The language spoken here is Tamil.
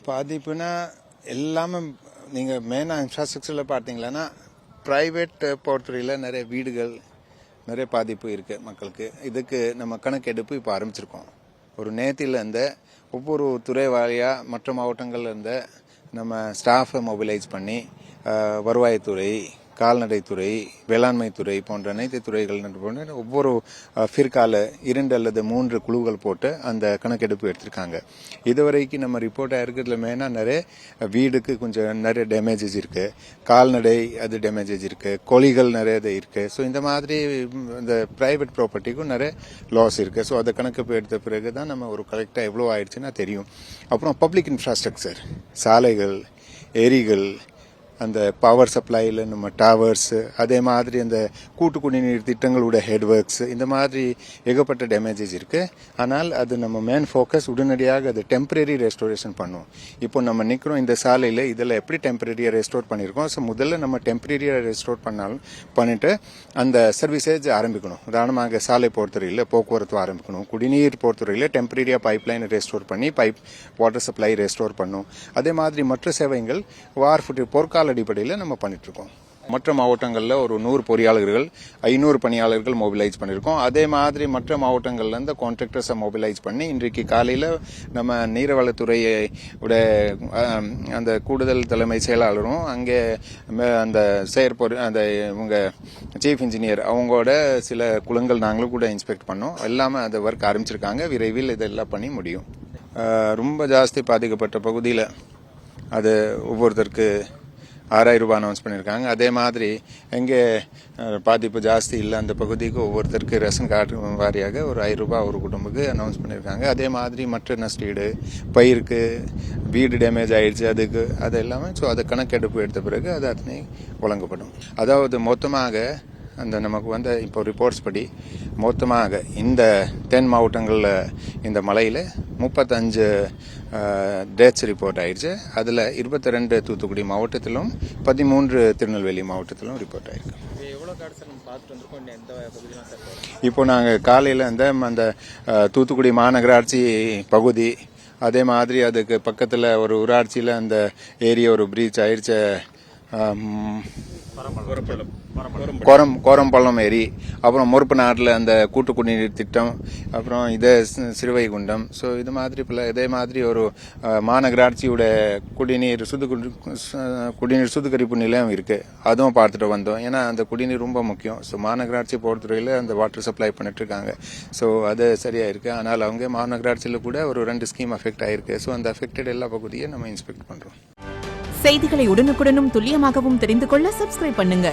பாதிப்புனா எல்லாமே நீங்கள் மெயினாக இன்ஃப்ராஸ்ட்ரக்சரில் பார்த்தீங்களன்னா ப்ரைவேட் பொறுத்தவரையில் நிறைய வீடுகள் நிறைய பாதிப்பு இருக்குது மக்களுக்கு. இதுக்கு நம்ம கணக்கெடுப்பு இப்போ ஆரம்பிச்சிருக்கோம். ஒரு நேத்தில இருந்த ஒவ்வொரு துறை வாரியாக மற்ற மாவட்டங்கள்ல இருந்த நம்ம ஸ்டாஃபை மொபிலைஸ் பண்ணி வருவாய்த்துறை, கால்நடைத்துறை, வேளாண்மை துறை போன்ற அனைத்து துறைகள் போன்ற ஒவ்வொரு ஃபிர்கால 2 அல்லது 3 குழுக்கள் போட்டு அந்த கணக்கெடுப்பு எடுத்திருக்காங்க. இதுவரைக்கும் நம்ம ரிப்போர்ட் ஆயிருக்கிறதுல மெயினாக நிறைய வீடுக்கு கொஞ்சம் நிறைய டேமேஜஸ் இருக்கு, கால்நடை அது டேமேஜஸ் இருக்கு, கோழிகள் நிறைய இது இருக்கு. ஸோ இந்த மாதிரி இந்த பிரைவேட் ப்ராப்பர்ட்டிக்கும் நிறைய லாஸ் இருக்கு. ஸோ அதை கணக்கெடுப்பு எடுத்த பிறகு தான் நம்ம ஒரு கரெக்டாக எவ்வளோ ஆயிடுச்சுன்னா தெரியும். அப்புறம் பப்ளிக் இன்ஃப்ராஸ்ட்ரக்சர், சாலைகள், ஏரிகள், அந்த பவர் சப்ளையில் நம்ம டவர்ஸ், அதே மாதிரி அந்த கூட்டு குடிநீர் திட்டங்களோட ஹெட்வொர்க்ஸ், இந்த மாதிரி ஏகப்பட்ட டேமேஜஸ் இருக்கு. ஆனால் அது நம்ம மெயின் ஃபோக்கஸ் உடனடியாக அது டெம்பரரி ரெஸ்டோரேஷன் பண்ணுவோம். இப்போ நம்ம நிற்கிறோம் இந்த சாலையில், இதில் எப்படி டெம்பரரியாக ரெஸ்டோர் பண்ணியிருக்கோம். ஸோ முதல்ல நம்ம டெம்பரரியாக ரெஸ்டோர் பண்ணிட்டு அந்த சர்வீசேஜ் ஆரம்பிக்கணும். உதாரணமாக சாலை பொறுத்தவரையில் போக்குவரத்து ஆரம்பிக்கணும், குடிநீர் பொறுத்தவரையில் டெம்பரரியாக பைப் லைன் ரெஸ்டோர் பண்ணி வாட்டர் சப்ளை ரெஸ்டோர் பண்ணும். அதே மாதிரி மற்ற சேவைகள் போர்க்கால அடிப்படையில் நம்ம பண்ணிட்டு இருக்கோம். மற்ற மாவட்டங்களில் ஒரு 100 பொறியாளர்கள், 500 பணியாளர்கள் மொபிலைஸ் பண்ணியிருக்கோம். அதே மாதிரி மற்ற மாவட்டங்கள்ல இருந்து கான்ட்ராக்டர்ஸை மொபிலைஸ் பண்ணி இன்றைக்கு காலையில் நம்ம நீர்வளத்துறையோட அந்த கூடுதல் தலைமை செயலாளரும் அங்கே அந்த அந்த இவங்க சீஃப் இன்ஜினியர் அவங்களோட சில குழுங்கள் நாங்களும் கூட இன்ஸ்பெக்ட் பண்ணோம். எல்லாமே அந்த ஒர்க் ஆரம்பிச்சிருக்காங்க. விரைவில் இதெல்லாம் பண்ணி முடியும். ரொம்ப ஜாஸ்தி பாதிக்கப்பட்ட பகுதியில் அது ஒவ்வொருத்தருக்கு 6000 ரூபாய் அனௌன்ஸ் பண்ணியிருக்காங்க. அதே மாதிரி எங்கே பாதிப்பு ஜாஸ்தி இல்லை அந்த பகுதிக்கு ஒவ்வொருத்தருக்கு ரேஷன் கார்டு வாரியாக ஒரு 1000 ரூபாய் ஒரு குடும்பத்துக்கு அனௌன்ஸ் பண்ணியிருக்காங்க. அதே மாதிரி மற்ற நஷ்டீடு, பயிருக்கு வீடு டேமேஜ் ஆயிடுச்சு அதுக்கு அது எல்லாமே. ஸோ அதை கணக்கெடுப்பு எடுத்த பிறகு அது அத்தனை வழங்கப்படும். அதாவது மொத்தமாக அந்த நமக்கு வந்த இப்போ ரிப்போர்ட்ஸ் படி மொத்தமாக இந்த தென் மாவட்டங்களில் இந்த மலையில் 35 டேட்ஸ் ரிப்போர்ட் ஆயிடுச்சு. அதில் 22 தூத்துக்குடி மாவட்டத்திலும் 13 திருநெல்வேலி மாவட்டத்திலும் ரிப்போர்ட் ஆயிருக்கு. இப்போ நாங்கள் காலையில் அந்த தூத்துக்குடி மாநகராட்சி பகுதி, அதே மாதிரி அதுக்கு பக்கத்தில் ஒரு ஊராட்சியில் அந்த ஏரியா ஒரு பிரீச் ஆயிடுச்சு, கோரம்பள்ளம் ஏரி, அப்புறம் முறுப்பு நாட்டில் அந்த கூட்டு குடிநீர் திட்டம், அப்புறம் இதே சிறுவைகுண்டம். ஸோ இது மாதிரி இதே மாதிரி ஒரு மாநகராட்சியோட குடிநீர் சுத்திகரிப்பு நிலையம் இருக்கு, அதுவும் பார்த்துட்டு வந்தோம். ஏன்னா அந்த குடிநீர் ரொம்ப முக்கியம். ஸோ மாநகராட்சி பொறுத்தவரையில் அந்த வாட்டர் சப்ளை பண்ணிட்டு இருக்காங்க. ஸோ அது சரியா இருக்கு. ஆனால் அவங்க மாநகராட்சியில் கூட ஒரு 2 ஸ்கீம் அஃபெக்ட் ஆயிருக்கு. ஸோ அந்த அஃபெக்டட் எல்லா பகுதியும் நம்ம இன்ஸ்பெக்ட் பண்றோம். செய்திகளை உடனுக்குடனும் துல்லியமாகவும் தெரிந்து கொள்ள சப்ஸ்கிரைப் பண்ணுங்க.